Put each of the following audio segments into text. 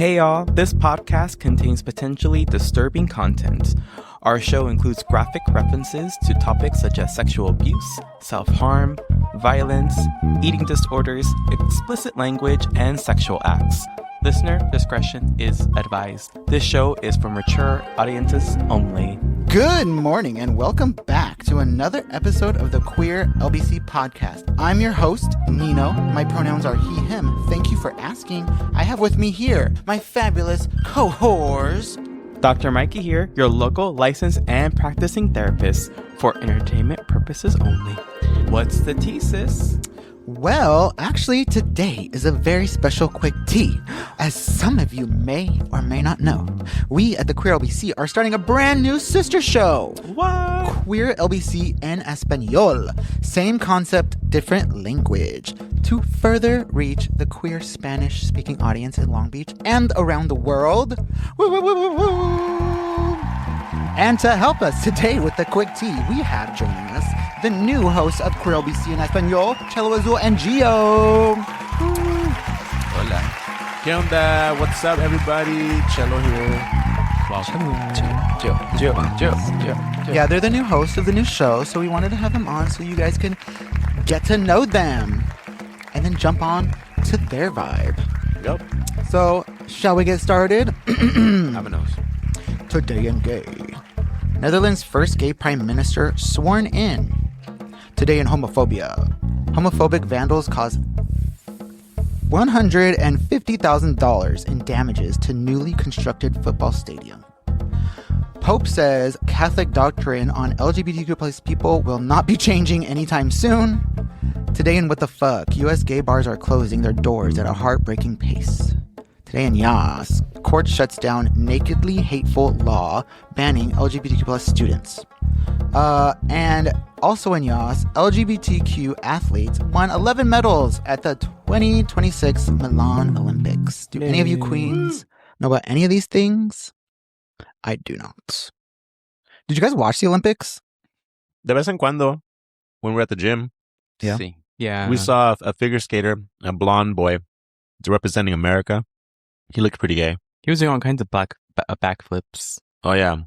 Hey y'all, this podcast contains potentially disturbing content. Our show includes graphic references to topics such as sexual abuse, self-harm, violence, eating disorders, explicit language, and sexual acts. Listener discretion is advised. This show is for mature audiences only. Good morning and welcome back to another episode of the Queer LBC podcast. I'm your host, Nino. My pronouns are he, him. Thank you for asking. I have with me here my fabulous cohorts. Dr. Mikey here, your local licensed and practicing therapist for entertainment purposes only. What's the thesis? Well, actually, today is a very special quick tea. As some of you may or may not know, we at the Queer LBC are starting a brand new sister show. What? Queer LBC en Español. Same concept, different language. To further reach the queer Spanish-speaking audience in Long Beach and around the world. Woo, woo, woo, woo, woo. And to help us today with the quick tea, we have joining us the new host of Queer LBC en Español, Chelo Azul and Gio. Hola. ¿Qué onda? What's up, everybody? Chelo here. Gio. Yeah, they're the new host of the new show, so we wanted to have them on so you guys can get to know them and then jump on to their vibe. Yep. So, shall we get started? Vámonos. Today in Gay. Netherlands' first gay prime minister sworn in. Today in Homophobia. Homophobic vandals cause $150,000 in damages to newly constructed football stadium. Pope says Catholic doctrine on LGBTQ plus people will not be changing anytime soon. Today in What the Fuck, US gay bars are closing their doors at a heartbreaking pace. Today in Yas, court shuts down nakedly hateful law banning LGBTQ plus students. And also in Yas, LGBTQ athletes won 11 medals at the 2026 Milan Olympics. Do any of you queens know about any of these things? I do not. Did you guys watch the Olympics? De vez en cuando, when we're at the gym, Yeah. Sí. Yeah. we saw a figure skater, a blonde boy, representing America. He looked pretty gay. He was doing all kinds of backflips. Oh, yeah.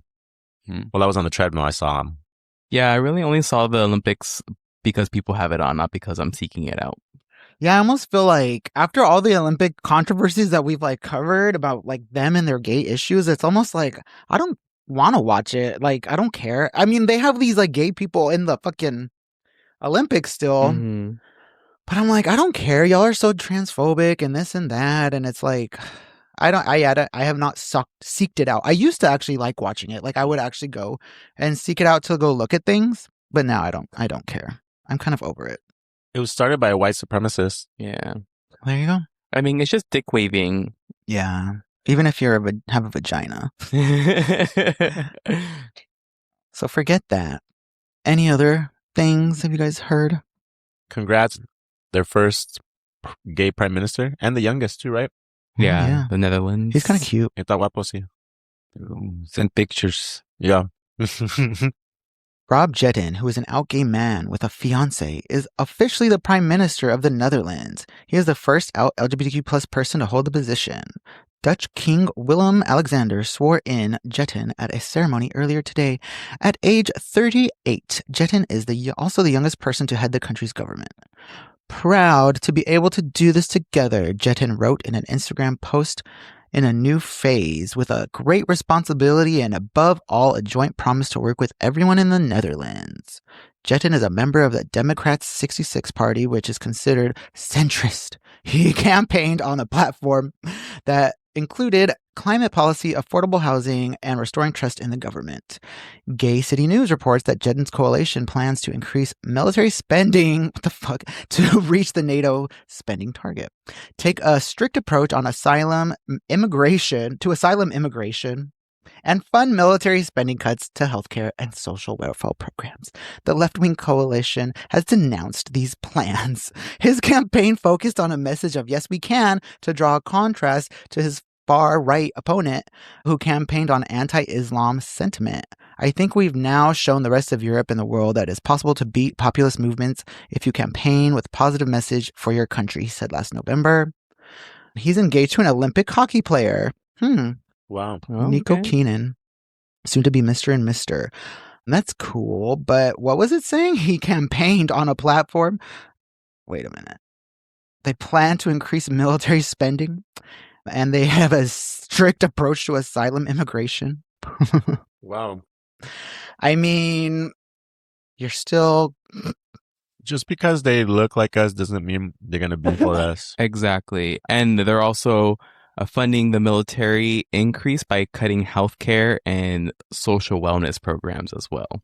Well, I was on the treadmill. I saw him. Yeah, I really only saw the Olympics because people have it on, not because I'm seeking it out. Yeah, I almost feel like after all the Olympic controversies that we've covered about them and their gay issues, it's almost like I don't want to watch it. I don't care. I mean, they have these gay people in the fucking Olympics still. Mm-hmm. But I'm like, I don't care. Y'all are so transphobic and this and that. And it's like, I have not seeked it out. I used to actually like watching it. I would actually go and seek it out to go look at things. But now I don't care. I'm kind of over it. It was started by a white supremacist. Yeah. There you go. I mean, it's just dick waving. Yeah. Even if you're have a vagina. So forget that. Any other things have you guys heard? Congrats. Their first gay prime minister and the youngest too, right? Yeah. The Netherlands. He's kind of cute. Está guapo, sí. Send pictures. Yeah. Rob Jetten, who is an out gay man with a fiancée, is officially the Prime Minister of the Netherlands. He is the first out LGBTQ plus person to hold the position. Dutch King Willem-Alexander swore in Jetten at a ceremony earlier today. At age 38, Jetten is also the youngest person to head the country's government. Proud to be able to do this together, Jetten wrote in an Instagram post. In a new phase with a great responsibility and above all a joint promise to work with everyone in the Netherlands. Jetten is a member of the Democrats' 66 party, which is considered centrist. He campaigned on a platform that included climate policy, affordable housing, and restoring trust in the government. Gay City News reports that Jetten's coalition plans to increase military spending, to reach the NATO spending target. Take a strict approach on asylum immigration, and fund military spending cuts to healthcare and social welfare programs. The left-wing coalition has denounced these plans. His campaign focused on a message of yes, we can, to draw a contrast to his far-right opponent who campaigned on anti-Islam sentiment. I think we've now shown the rest of Europe and the world that it's possible to beat populist movements if you campaign with positive message for your country, he said last November. He's engaged to an Olympic hockey player. Wow. Nico Keenan, soon to be Mr. and Mr. That's cool, but what was it saying? He campaigned on a platform. Wait a minute. They plan to increase military spending, and they have a strict approach to asylum immigration. Wow. I mean, you're still... Just because they look like us doesn't mean they're going to be for us. Exactly. And they're also funding the military increase by cutting healthcare and social wellness programs as well.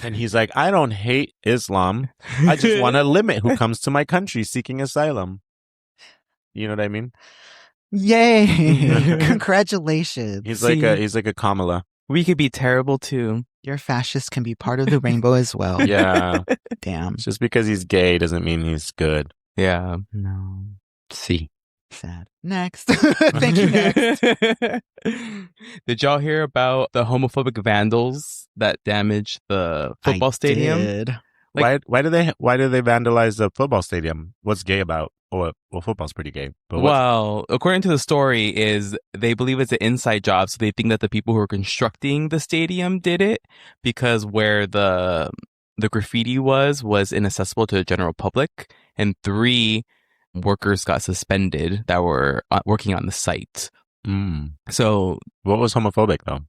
And he's like, I don't hate Islam. I just want to limit who comes to my country seeking asylum. You know what I mean? Yay! Congratulations. He's like a Kamala. We could be terrible too. Your fascist can be part of the rainbow as well. Yeah. Damn. Just because he's gay doesn't mean he's good. Yeah. No. See. Sad. Next. Thank you, next. Did y'all hear about the homophobic vandals that damaged the football stadium? Did. Why do they vandalize the football stadium? What's gay about? Well, football's pretty gay. But well, according to the story, is they believe it's an inside job, so they think that the people who are constructing the stadium did it because where the graffiti was inaccessible to the general public, and 3 workers got suspended that were working on the site. So what was homophobic though?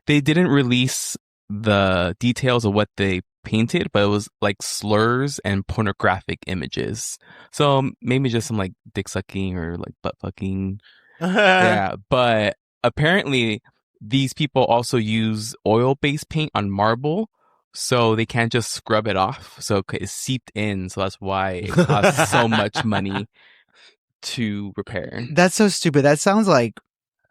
They didn't release the details of what they painted, but it was like slurs and pornographic images. So maybe just some like dick sucking or like butt fucking. Yeah, but apparently these people also use oil-based paint on marble, so they can't just scrub it off. So it's seeped in, so that's why it costs so much money to repair. That's so stupid. That sounds like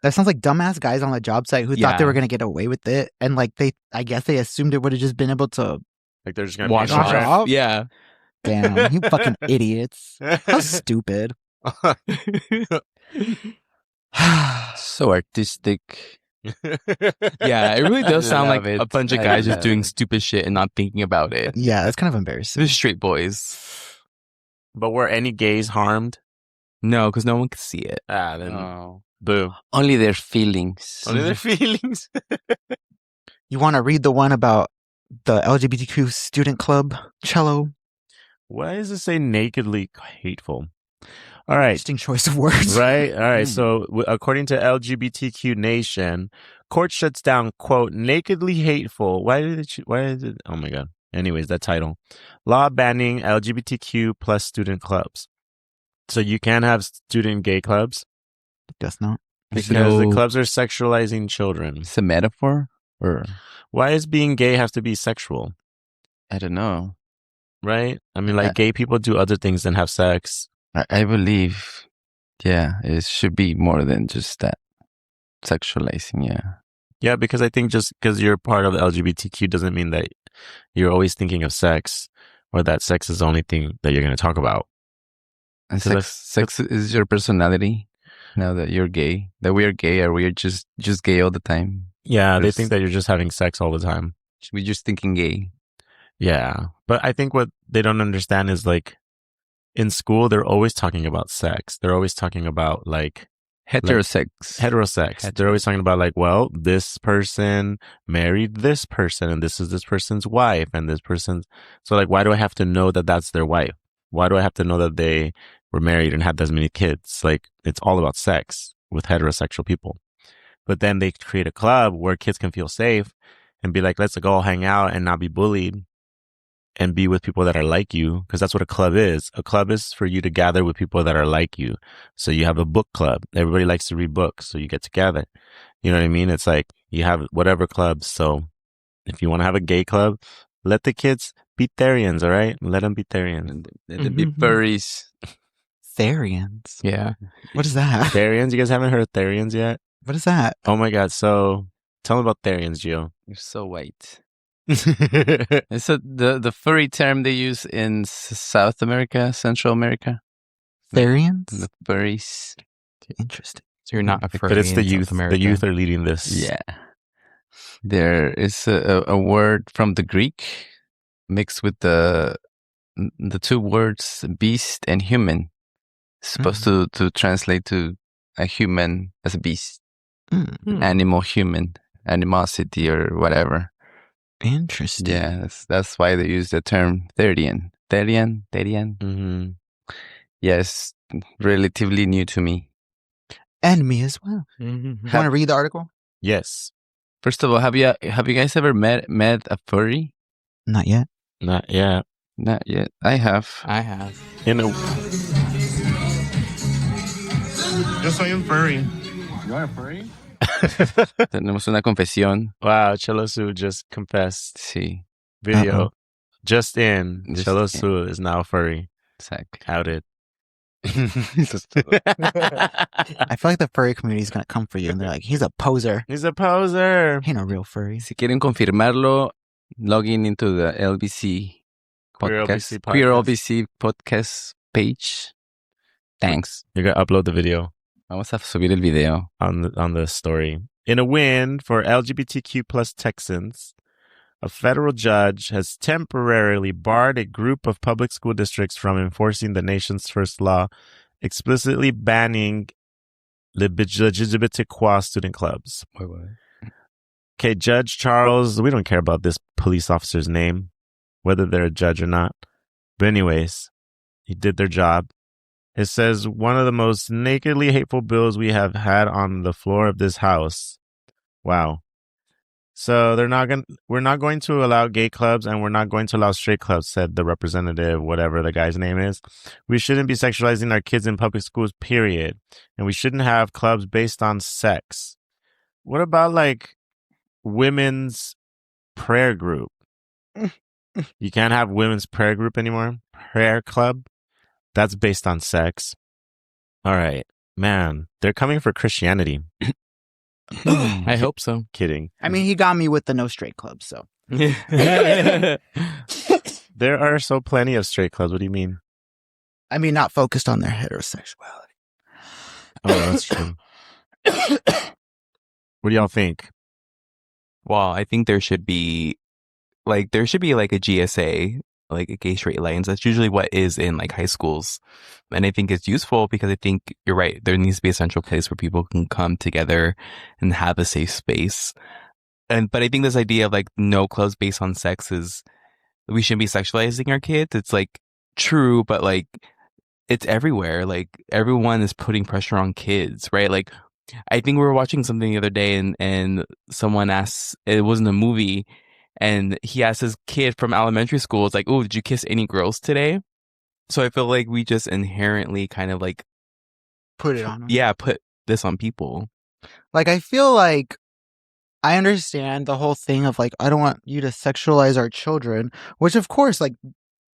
dumbass guys on the job site who thought they were gonna get away with it, and like I guess they assumed it would have just been able to like they're just gonna wash it off. Yeah. Damn, you fucking idiots! How stupid. So artistic. Yeah, it really does sound like Love a it. bunch of I guys just love doing it. stupid shit and not thinking about it. Yeah, that's kind of embarrassing. They're straight boys. But were any gays harmed? No, because no one could see it. Then Oh. boo. Only their feelings. Only their feelings. You want to read the one about the LGBTQ student club, Chelo? Why does it say nakedly hateful? All right. Interesting choice of words. Right. All right. So according to LGBTQ Nation, court shuts down, quote, nakedly hateful. Why did it? Oh my God. Anyways, that title. Law banning LGBTQ plus student clubs. So you can't have student gay clubs Guess not. because the clubs are sexualizing children. It's a metaphor? Or Why does being gay have to be sexual? I don't know. Right? I mean, like gay people do other things than have sex. I believe, yeah, it should be more than just that. Sexualizing, yeah. Yeah, because I think just because you're part of the LGBTQ doesn't mean that you're always thinking of sex or that sex is the only thing that you're going to talk about. And So sex is your personality. Now that you're gay, that we are gay, or we are just gay all the time. Yeah, they think that you're just having sex all the time. We're just thinking gay. Yeah, but I think what they don't understand is like in school, they're always talking about sex. They're always talking about like Heterosex. heterosex. They're always talking about like, well, this person married this person and this is this person's wife and this person's. So like, why do I have to know that that's their wife? Why do I have to know that they were married and had this many kids? Like, it's all about sex with heterosexual people. But then they create a club where kids can feel safe and be like, let's go all hang out and not be bullied and be with people that are like you. Because that's what a club is. A club is for you to gather with people that are like you. So you have a book club. Everybody likes to read books. So you get together. You know what I mean? It's like you have whatever clubs. So if you want to have a gay club, let the kids be Therians, all right? Let them be Therians. The big furries. Therians. Yeah. What is that? Therians? You guys haven't heard of Therians yet? What is that? Oh my God. So tell them about Therians, Gio. You're so white. It's the furry term they use in South America, Central America. Therians? The furries. Interesting. So you're not a furry But it's the in youth. South America. The youth are leading this. Yeah. There is a word from the Greek mixed with the 2 words beast and human. It's supposed to translate to a human as a beast, Mm, animal, human, animosity or whatever. interesting. Yeah, that's why they use the term Therian. Therian. Mm-hmm. Yes, relatively new to me. And me as well. Mm-hmm. You want to read the article? Yes. First of all, have you guys ever met a furry? Not yet. Not yet. Not yet. I have. I have. In a Yo soy un furry. You're a furry? Tenemos una confesión. Wow, Chelo Azul just confessed. Sí, Video. Uh-oh. Just in. Just Chelo in. Azul is now furry. exactly. Outed. I feel like the furry community is going to come for you. And they're like, he's a poser. He's a poser. He ain't a real furry. Si quieren confirmarlo, login into the LBC Queer podcast, LBC Queer podcast. LBC podcast page. Thanks. You're gonna upload the video Vamos a subir el video. on the story. In a win for LGBTQ plus Texans, a federal judge has temporarily barred a group of public school districts from enforcing the nation's first law, explicitly banning LGBTQ student clubs. Okay, Judge Charles, we don't care about this police officer's name, whether they're a judge or not. But anyways, he did their job. It says one of the most nakedly hateful bills we have had on the floor of this house. Wow. So we're not going to allow gay clubs and we're not going to allow straight clubs, said the representative, whatever the guy's name is. We shouldn't be sexualizing our kids in public schools, period. And we shouldn't have clubs based on sex. What about like women's prayer group? You can't have women's prayer group anymore? Prayer club? That's based on sex. All right. Man, they're coming for Christianity. I hope so. Kidding. I mean, he got me with the no straight club, so. There are so plenty of straight clubs. What do you mean? I mean, not focused on their heterosexuality. Oh, that's true. What do y'all think? Well, I think there should be like a GSA, like a gay straight alliance. That's usually what is in like high schools. And I think it's useful because I think you're right. There needs to be a central place where people can come together and have a safe space. But I think this idea of like no clubs based on sex is we shouldn't be sexualizing our kids. It's like true, but like it's everywhere. Like everyone is putting pressure on kids, right? Like I think we were watching something the other day and someone asked, it wasn't a movie, and he asked his kid from elementary school, it's like, oh, did you kiss any girls today? So I feel like we just inherently kind of like Put it on him. yeah, put this on people. Like, I feel like I understand the whole thing of like, I don't want you to sexualize our children, which of course, like,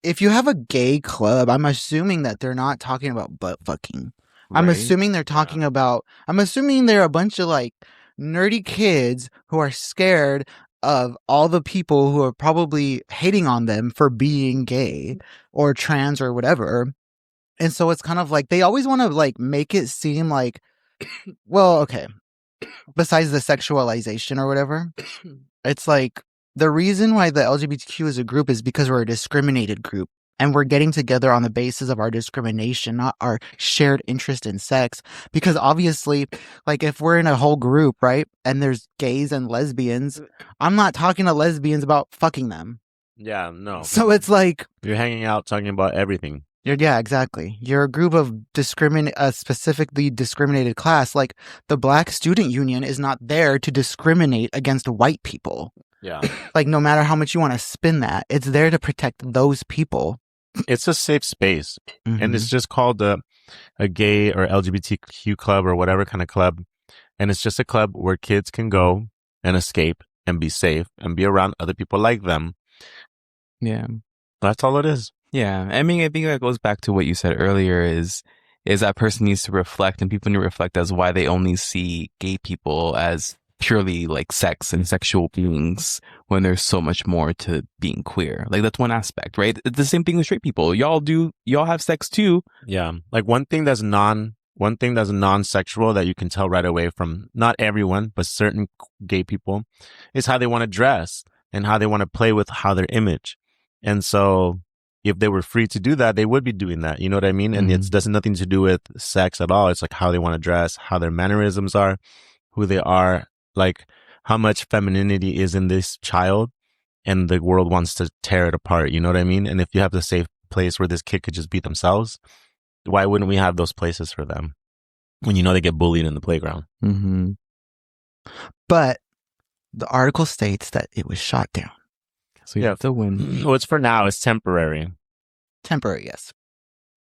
if you have a gay club, I'm assuming that they're not talking about butt fucking. I'm right? assuming they're talking about, I'm assuming they're a bunch of like nerdy kids who are scared of all the people who are probably hating on them for being gay or trans or whatever. And so it's kind of like they always want to like make it seem like, well, okay, besides the sexualization or whatever, it's like the reason why the LGBTQ is a group is because we're a discriminated group. And we're getting together on the basis of our discrimination, not our shared interest in sex. Because obviously, like if we're in a whole group, right, and there's gays and lesbians, I'm not talking to lesbians about fucking them. Yeah, no. So it's like, You're hanging out talking about everything. yeah, exactly. You're a group of specifically discriminated class. Like the Black Student Union is not there to discriminate against white people. Yeah. Like no matter how much you want to spin that, it's there to protect those people. It's a safe space. And Mhm. it's just called a gay or LGBTQ club or whatever kind of club. And it's just a club where kids can go and escape and be safe and be around other people like them. Yeah. That's all it is. Yeah. I mean, I think that goes back to what you said earlier is that person needs to reflect, and people need to reflect as why they only see gay people as purely like sex and sexual beings when there's so much more to being queer. Like that's one aspect, right? It's the same thing with straight people. Y'all have sex too. Yeah. Like one thing that's non-sexual that you can tell right away from not everyone, but certain gay people is how they want to dress and how they want to play with how their image. And so if they were free to do that, they would be doing that. You know what I mean? And it does nothing to do with sex at all. It's like how they want to dress, how their mannerisms are, who they are, like how much femininity is in this child, and the world wants to tear it apart. You know what I mean? And if you have the safe place where this kid could just be themselves, why wouldn't we have those places for them when you know they get bullied in the playground? Mm-hmm. But the article states that it was shot down. So you have to win. Well, it's for now. It's temporary. Temporary, yes.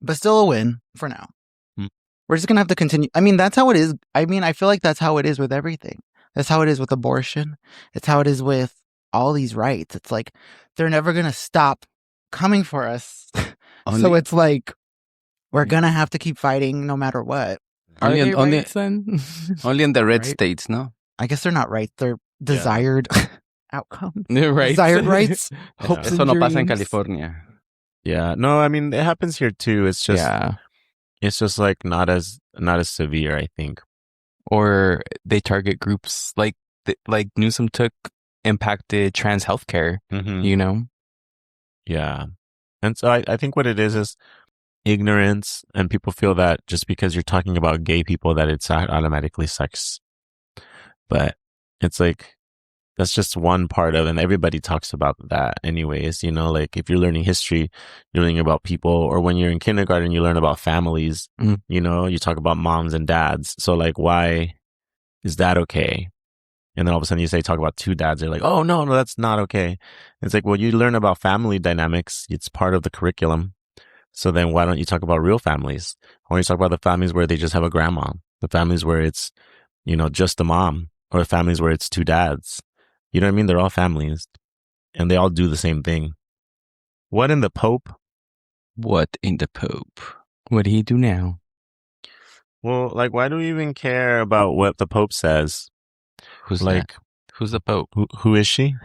But still a win for now. Hmm. We're just going to have to continue. I mean, that's how it is. I mean, I feel like that's how it is with everything. That's how it is with abortion. It's how it is with all these rights. It's like they're never going to stop coming for us. So it's like we're going to have to keep fighting no matter what. Only in the red Right? states, no? I guess they're not rights. They're desired outcomes. Right. Desired rights. Yeah. Hopes Eso and no pasa en dreams. California. Yeah. No, I mean, it happens here too. It's just, Yeah. it's just like not as severe, I think. Or they target groups like Newsom impacted trans healthcare, Mm-hmm. you know? Yeah. And so I think what it is ignorance, and people feel that just because you're talking about gay people that it's automatically sex. But it's like, that's just one part of it, and everybody talks about that anyways, you know, like if you're learning history, you're learning about people, or when you're in kindergarten, you learn about families, you know, you talk about moms and dads. So like, why is that okay? And then all of a sudden you talk about two dads. They're like, oh, no, that's not okay. It's like, well, you learn about family dynamics. It's part of the curriculum. So then why don't you talk about real families? Why don't you talk about the families where they just have a grandma, the families where it's, you know, just the mom, or the families where it's two dads? You know what I mean? They're all families and they all do the same thing. What in the Pope? What in the Pope? What did he do now? Well, like, why do we even care about what the Pope says? Who's Like, that? Who's the Pope? who is she?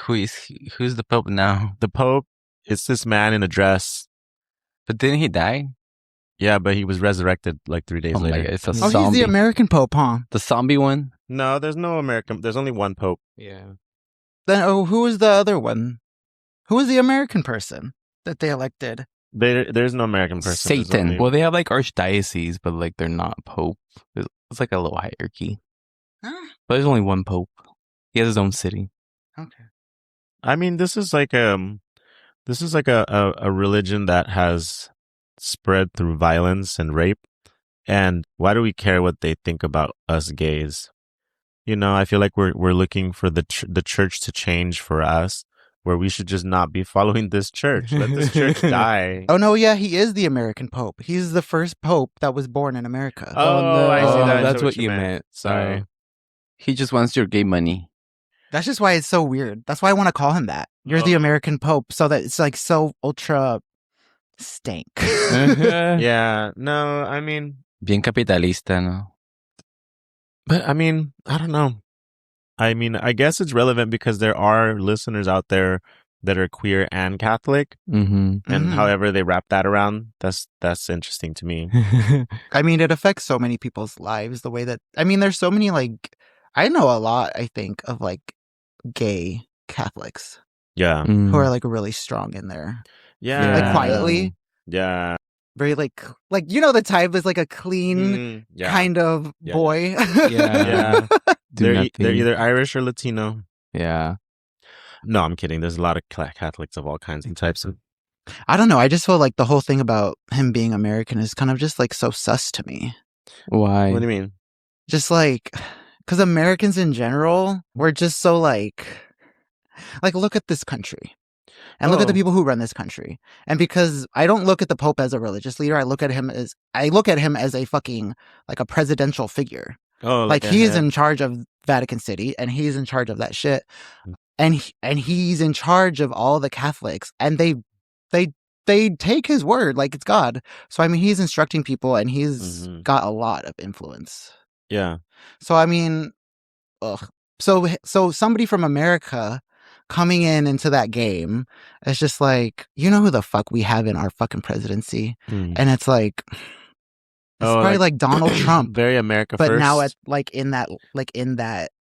Who's the Pope now? The Pope is this man in a dress. But didn't he die? Yeah, but he was resurrected like 3 days Oh my later. God, it's a Oh, zombie. he's the American Pope, huh? The zombie one? No, there's no American. There's only one Pope. Yeah. Then, who was the other one? Who was the American person that they elected? There's no American person. There's Satan. only- Well, they have like archdiocese, but like they're not pope. It's like a little hierarchy. Huh? But there's only one pope. He has his own city. Okay. I mean, this is like a religion that has spread through violence and rape. And why do we care what they think about us gays? You know, I feel like we're looking for the church to change for us, where we should just not be following this church. Let this church die. Oh, no, yeah, he is the American Pope. He's the first Pope that was born in America. Oh, I see Oh, that. that's what you meant. Sorry. He just wants your gay money. That's just why it's so weird. That's why I want to call him that. You're the American Pope, so that it's like so ultra stank. Yeah. No, I mean, Bien capitalista, no? but I mean, I don't know. I mean, I guess it's relevant because there are listeners out there that are queer and Catholic, Mm-hmm. and Mhm. however they wrap that around, that's interesting to me. I mean, it affects so many people's lives the way that, I mean, there's so many, like, I know a lot, I think, of like gay Catholics Yeah. who are like really strong in there. Yeah. Like quietly, Yeah. very like, you know, the type is like a clean Yeah. kind of Yeah. boy. Yeah. Do They're nothing. either Irish or Latino. Yeah. No, I'm kidding. There's a lot of Catholics of all kinds and types. I don't know. I just feel like the whole thing about him being American is kind of just like so sus to me. Why? What do you mean? Just like, because Americans in general, we're just so like look at this country and look at the Oh. people who run this country. And because I don't look at the Pope as a religious leader, I look at him as a fucking like a presidential figure. Oh, Like a he's head. in charge of Vatican City and he's in charge of that shit. Mm. And he's in charge of all the Catholics and they take his word like it's God. So I mean he's instructing people and he's Mhm. got a lot of influence. Yeah. So I mean, ugh. So somebody from America coming into that game is just like, you know who the fuck we have in our fucking presidency? Mm. And it's like, It's probably like Donald Trump, very America but first. now at in that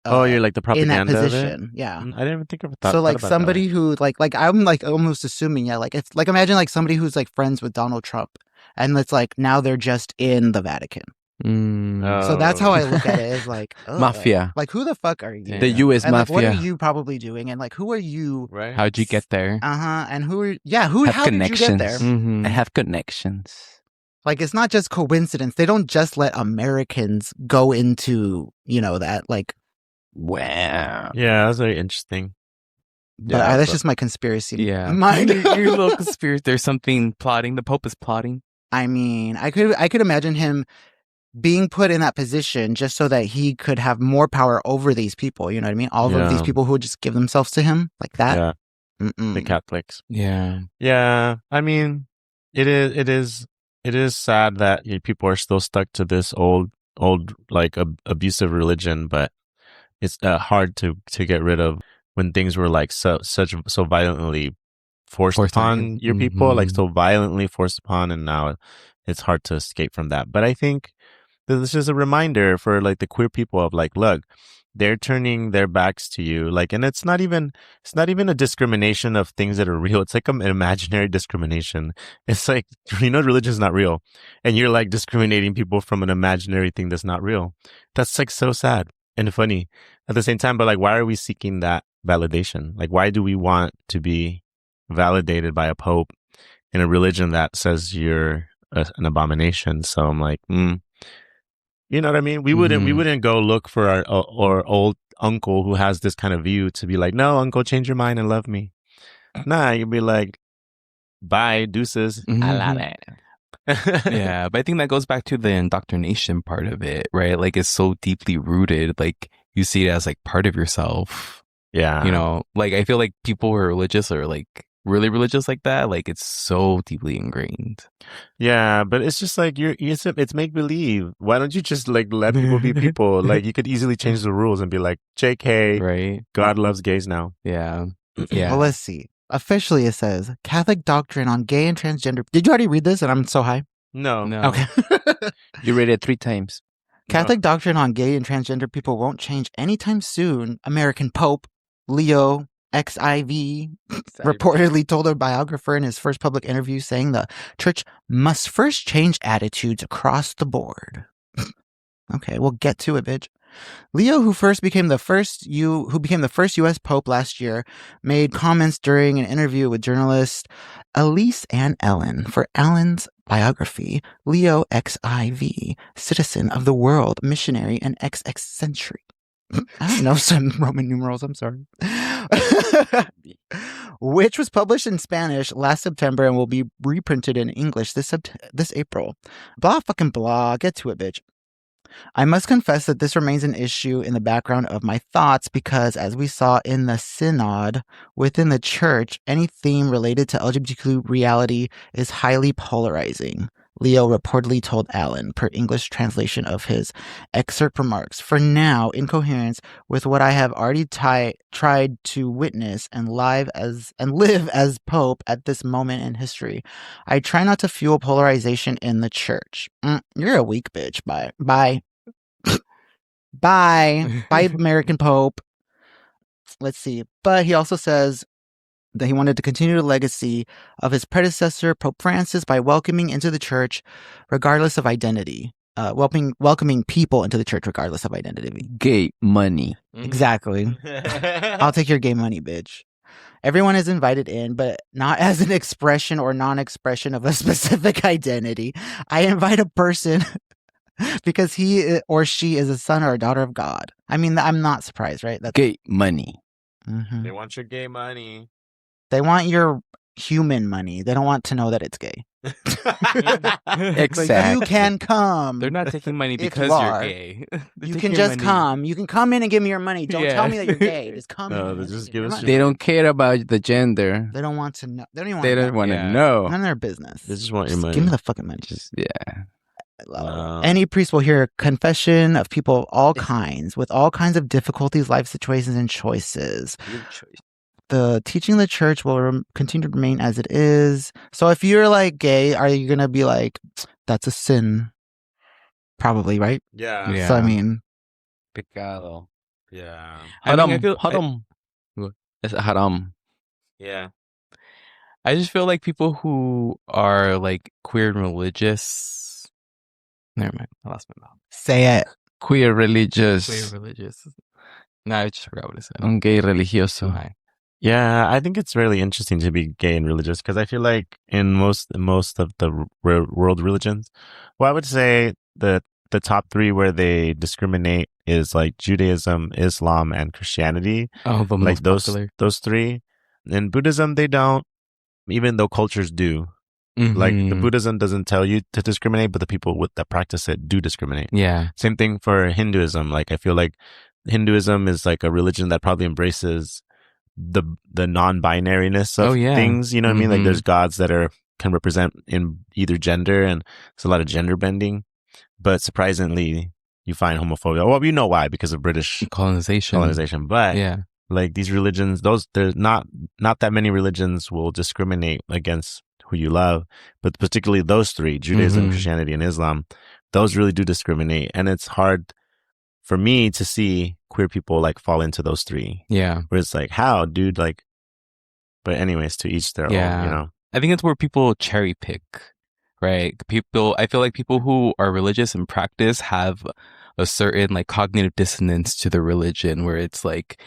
you're like the propaganda in that position. of it? Yeah. I didn't even think of that. So like somebody who like I'm like almost assuming, yeah, like it's like imagine like somebody who's like friends with Donald Trump, and it's like now they're just in the Vatican. So that's how I look at it, is like mafia. Like, who the fuck are you? The U.S. and, like, mafia. what are you probably doing? And like, who are you? Right? How'd you get there? And who are Have how did you get there? Mhm. I have connections. Like, it's not just coincidence. They don't just let Americans go into that like. Wow. Yeah, that's very interesting. But that's just my conspiracy. Yeah, mind. your little conspiracy. There's something plotting. The Pope is plotting. I mean, I could imagine him being put in that position just so that he could have more power over these people. You know what I mean? All of these people who would just give themselves to him like that. Yeah. The Catholics. Yeah. Yeah. I mean, it is sad that people are still stuck to this old like abusive religion, but it's hard to get rid of when things were like so violently forced upon your people, like so violently forced upon, and now it's hard to escape from that. But I think this is a reminder for like the queer people of like, look, they're turning their backs to you, like, and it's not even a discrimination of things that are real. It's like an imaginary discrimination. It's like, religion's not real, and you're like discriminating people from an imaginary thing that's not real. That's like so sad and funny at the same time. But like, why are we seeking that validation? Like, why do we want to be validated by a pope in a religion that says you're an abomination? So I'm like, you know what I mean? We wouldn't go look for our old uncle who has this kind of view to be like, no, uncle, change your mind and love me. Nah, you'd be like, bye, deuces. I love it. Yeah, but I think that goes back to the indoctrination part of it, right? Like, it's so deeply rooted. Like, you see it as like part of yourself. Yeah. Like, I feel like people who are religious or like really religious like that, like, it's so deeply ingrained. Yeah, but it's just like it's make believe. Why don't you just like let people be people? Like, you could easily change the rules and be like, JK, Right? God loves gays now. Yeah. Yeah. Well, let's see. Officially, it says Catholic doctrine on gay and transgender. Did you already read this? And I'm so high. No. Okay. You read it 3 times. Catholic doctrine on gay and transgender people won't change anytime soon. American Pope Leo XIV reportedly told a biographer in his first public interview, saying the church must first change attitudes across the board. Okay, we'll get to it, bitch. Leo, who became the first U.S. Pope last year, made comments during an interview with journalist Elise Ann Ellen for Allen's biography, Leo XIV, Citizen of the World, Missionary, and XX Century. I don't know some Roman numerals, I'm sorry. Which was published in Spanish last September and will be reprinted in English this April. Blah fucking blah. Get to it, bitch. I must confess that this remains an issue in the background of my thoughts because, as we saw in the synod within the church, any theme related to LGBTQ reality is highly polarizing. Leo reportedly told Allen, per English translation of his excerpt remarks. For now, in coherence with what I have already tried to witness and live as Pope at this moment in history, I try not to fuel polarization in the church. You're a weak bitch. Bye. Bye. Bye. Bye, American Pope. Let's see. But he also says that he wanted to continue the legacy of his predecessor, Pope Francis, by welcoming into the church regardless of identity. Welcoming people into the church regardless of identity. Gay money. Exactly. I'll take your gay money, bitch. Everyone is invited in, but not as an expression or non-expression of a specific identity. I invite a person because he or she is a son or a daughter of God. I mean, I'm not surprised, right? That's Gay money. Mm-hmm. They want your gay money. They want your human money. They don't want to know that it's gay. Exactly. Like, you can come. They're not taking money If because you you're are, gay. You can just come. You can come in and give me your money. Don't tell me that you're gay. Just come No, in. they just give us They don't care about the gender. They don't want to know. They don't even They don't want want to Yeah. know. None of their business. They just want your Just money. give me the fucking money. Just, yeah. Any priest will hear a confession of people of all kinds, with all kinds of difficulties, life situations, and choices. The teaching of the church will continue to remain as it is. So if you're like gay, are you going to be like, that's a sin? probably, right? Yeah. Yeah. So I mean, Pecado. Yeah. I mean, I Haram. feel- Haram. It's haram. Yeah. I just feel like people who are like queer and religious. Never mind. I lost my mouth. say it. Queer religious. Queer religious. No, I just forgot what it said. Un gay religioso. Hi. Yeah, I think it's really interesting to be gay and religious because I feel like in most of the world religions, well, I would say the top three where they discriminate is like Judaism, Islam, and Christianity. Oh, the Like most popular. those three. In Buddhism, they don't, even though cultures do. Like the Mhm. Buddhism doesn't tell you to discriminate, but the people that practice it do discriminate. Yeah. Same thing for Hinduism. Like I feel like Hinduism is like a religion that probably embraces the non-binariness of things, you know what I mean? Like there's gods that can represent in either gender, and there's a lot of gender bending, but surprisingly you find homophobia. Well, you know why, because of British colonization, but Yeah. like these religions, there's not that many religions will discriminate against who you love, but particularly those three, Judaism, Christianity, and Islam, those really do discriminate, and it's hard for me to see queer people like fall into those three. Yeah. Where it's like, how, dude? Like, but anyways, to each their own, you know? I think it's where people cherry pick, right? I feel like people who are religious in practice have a certain like cognitive dissonance to the religion where it's like,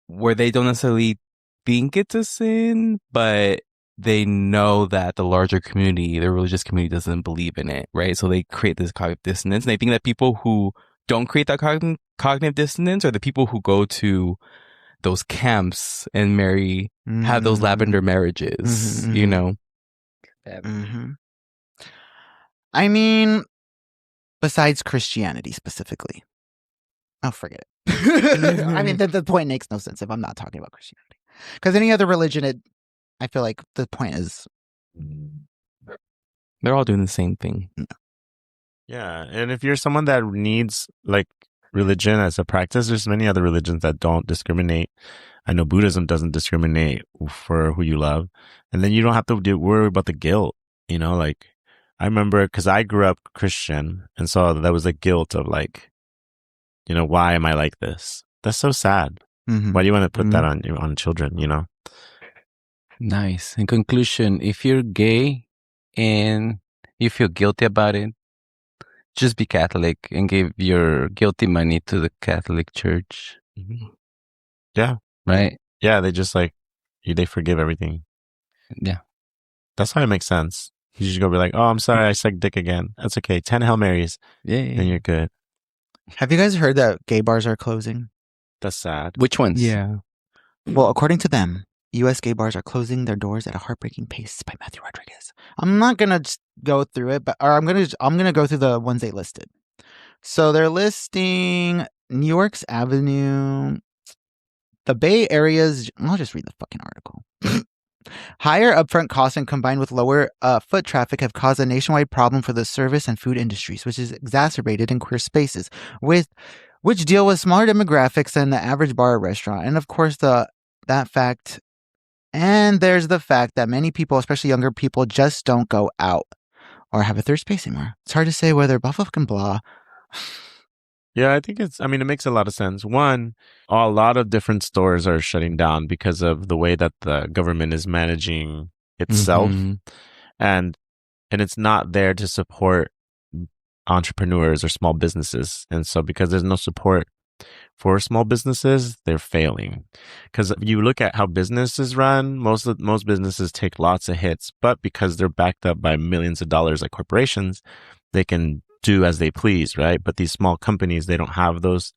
where they don't necessarily think it's a sin, but they know that the larger community, the religious community, doesn't believe in it, right? So they create this cognitive dissonance. And I think that people who don't create that cognitive dissonance are the people who go to those camps and have those lavender marriages, you know? I mean, besides Christianity specifically. Oh, forget it. I mean, the point makes no sense if I'm not talking about Christianity. Because any other religion, I feel like the point is... They're all doing the same thing. Yeah. And if you're someone that needs like religion as a practice, there's many other religions that don't discriminate. I know Buddhism doesn't discriminate for who you love. And then you don't have to worry about the guilt, you know, like I remember because I grew up Christian. And so that was the guilt of like, you know, why am I like this? That's so sad. Why do you want to put that on children, you know? Nice. In conclusion, if you're gay and you feel guilty about it, just be Catholic and give your guilty money to the Catholic Church. Yeah. Right? Yeah, they just like, they forgive everything. Yeah. That's how it makes sense. You just go be like, oh, I'm sorry, I sucked dick again. That's okay. 10 Hail Marys. Yeah. And you're good. Have you guys heard that gay bars are closing? That's sad. Which ones? Yeah. Well, according to them, U.S. gay bars are closing their doors at a heartbreaking pace by Matthew Rodriguez. I'm not gonna just go through it, but I'm gonna go through the ones they listed. So they're listing New York's Avenue, the Bay Area's. I'll just read the fucking article. Higher upfront costs and combined with lower foot traffic have caused a nationwide problem for the service and food industries, which is exacerbated in queer spaces, which deal with smaller demographics than the average bar or restaurant. And of course, that fact. And there's the fact that many people, especially younger people, just don't go out or have a third space anymore. It's hard to say whether blah fucking blah. Yeah, I think it makes a lot of sense. One, a lot of different stores are shutting down because of the way that the government is managing itself. And it's not there to support entrepreneurs or small businesses. And so because there's no support for small businesses, they're failing. Because if you look at how businesses run, most businesses take lots of hits, but because they're backed up by millions of dollars like corporations, they can do as they please, right? But these small companies, they don't have those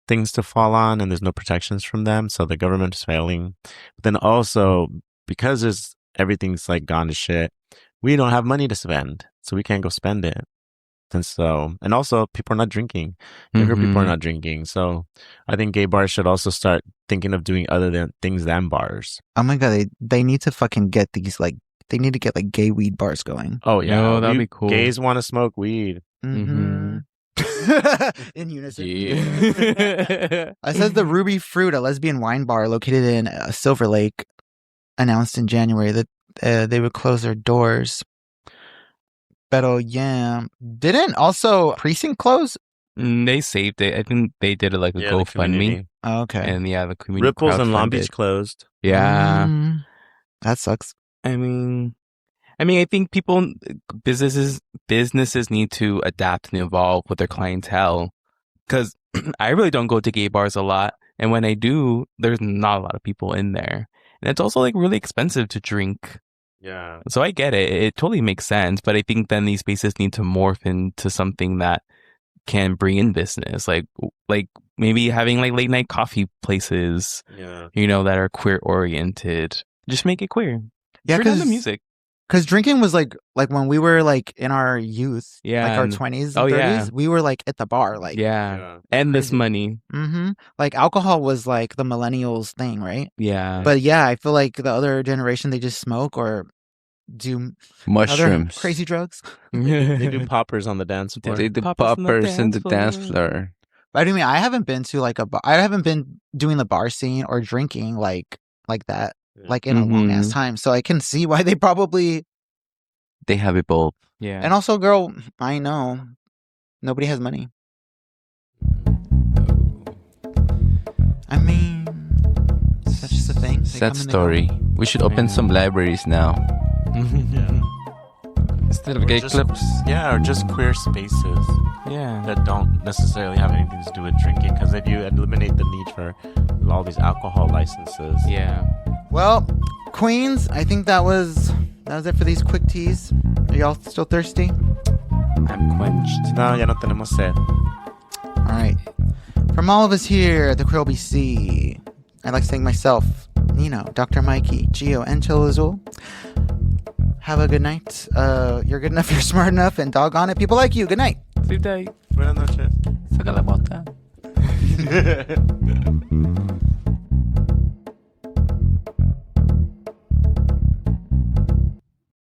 things to fall on, and there's no protections from them, so the government is failing. But then also, because everything's like gone to shit, we don't have money to spend, so we can't go spend it. And also people are not drinking. Younger people are not drinking. So I think gay bars should also start thinking of doing other things than bars. Oh my God, they need to fucking get these they need to get like gay weed bars going. Oh yeah, oh, that'd be cool. Gays want to smoke weed. In unison. Yeah. It says the Ruby Fruit, a lesbian wine bar located in Silver Lake, announced in January that they would close their doors. Pero yeah. Didn't also Precinct close? They saved it. I think they did it like a Yeah, the GoFundMe. community. Oh, okay. And yeah, the community Ripples and Long crowdfunded. Beach closed. Yeah. That sucks. I mean, I think businesses need to adapt and evolve with their clientele. Because I really don't go to gay bars a lot. And when I do, there's not a lot of people in there. And it's also like really expensive to drink. Yeah. So I get it. It totally makes sense. But I think then these spaces need to morph into something that can bring in business. Like maybe having like late night coffee places, Yeah. that are queer oriented. Just make it queer. Yeah, Turn down the music. Because drinking was like when we were like in our youth, Yeah, like our and- 20s oh, and 30s, yeah. we were like at the bar, like Yeah. Endless crazy. money. Like alcohol was like the millennials thing, right? Yeah. But yeah, I feel like the other generation, they just smoke or do other Mushrooms. crazy drugs. They do poppers on the dance floor. They do Poppers on the poppers in the dance dance floor. floor. But I mean, I haven't been to like a bar. I haven't been doing the bar scene or drinking like that, Yeah. like in a long ass Mhm. time. So I can see why they probably. They have it both. Yeah. And also, girl, I know nobody has money. I mean, that's just a thing. They Sad come and they go. story. We should open some libraries now. Yeah. Instead of Or gay just- clubs. Yeah, or just queer spaces Yeah. that don't necessarily have anything to do with drinking. Because if you eliminate the need for all these alcohol licenses, Yeah. Well, Queens, I think that was it for these quick teas. Are y'all still thirsty? I'm quenched. no, ya no tenemos sed. All right. From all of us here at the Queer LBC, I'd like to thank myself, Nino, Dr. Mikey, Gio, and Chelo Azul. Have a good night. You're good enough, you're smart enough, and doggone it, people like you. Good night. Sleep tight. Buenas noches. Saca la bota.